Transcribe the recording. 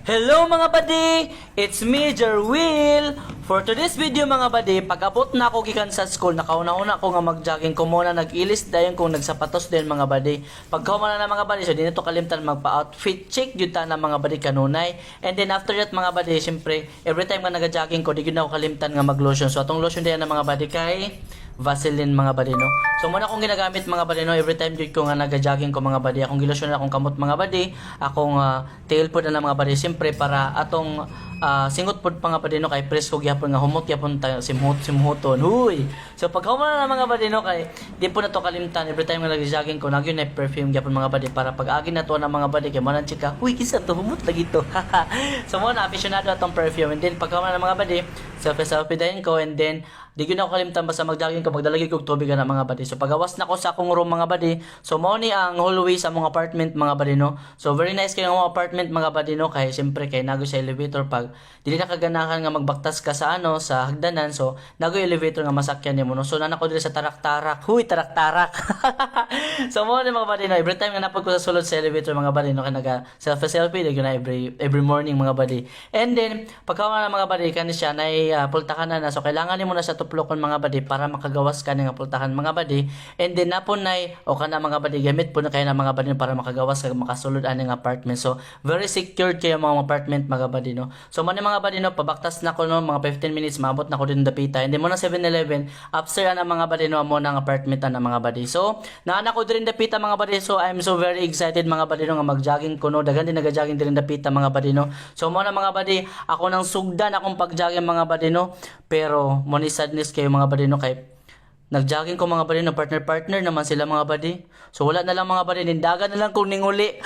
Hello mga buddy! It's me, Jerwil! For today's video mga buddy, pag-abot na ako gikan sa school, nakauna-una ako nga mag-jogging ko muna, nag-ilis dayon kung nagsapatos din mga buddy. Pagkauma na mga buddy, so dito kalimtan magpa-outfit check yun ta na mga buddy kanunay. And then after that mga buddy, syempre, every time nga nag-jogging ko, di yun ako kalimtan nga mag-lotion. So atong lotion din na mga buddy kay Vaseline mga buddy no. So muna akong ginagamit mga buddy no, every time jud ko nga naga-jogging ko mga buddy, akong gilotion na akong kamot mga buddy, akong tail pod na mga buddy, siyempre para atong singot pod pa nga buddy no, kay presko gyapon nga humot gyapon ta simhuton. Huy. So pag humana na mga buddy no, kay di po na to kalimtan every time nga nag-jogging ko, nagyon na perfume gyapon mga buddy para pag agi na to na mga buddy kay manan chika, huy kisa to humot lagi to. So mo na aficionado atong perfume, and then pag humana na mga buddy, selfie dayon ko, and then di gyud ako kalimtan basta mag-jogging ko, magdalagi kog tubig na mga buddy. So pagawas na ko sa akong room mga buddy, so mao ni ang hallway sa mga apartment mga buddy no. So very nice kayo ang mga apartment mga buddy no, kay siyempre kay nago sa elevator, pag dili na kaganahan nga magbaktas ka sa sa hagdanan, so nago elevator nga masakyan nimo no. So nanako diri sa tarak-tarak, huy tarak-tarak. So mo ni mga buddy no, every time nga napod ko sa sulod sa elevator mga buddy no, kay naga selfie di na every morning mga buddy. And then pagka na mga buddy kani siya nay pultakan na, so kailangan nimo na sa tuplokon mga buddy para makagawas ka nga pultakan mga buddy. And then napon nay o kana mga buddy, gamit po na kayo na mga buddy para makagawas ka makasulod aning apartment. So very secured kayo mga apartment mga buddy no. So man mga buddy no, pabaktas na ko no, mga 15 minutes maabot na ko din dapita. And then mo na 7-Eleven upstairs na mga buddy no, mo nang apartment na mga buddy. So naana ko din dapita mga buddy, so I'm so very excited mga buddy no nga mag-jogging ko no, daghan din naga-jogging din dapita mga buddy no. So mo na mga buddy, ako nang sugdan akong pag-jogging mga buddy no, pero mo ni sadness kayo mga buddy no, kay nag-jogging ko mga buddy no, partner naman sila mga buddy. So wala na lang mga buddy, nindagan na lang kung ninguli.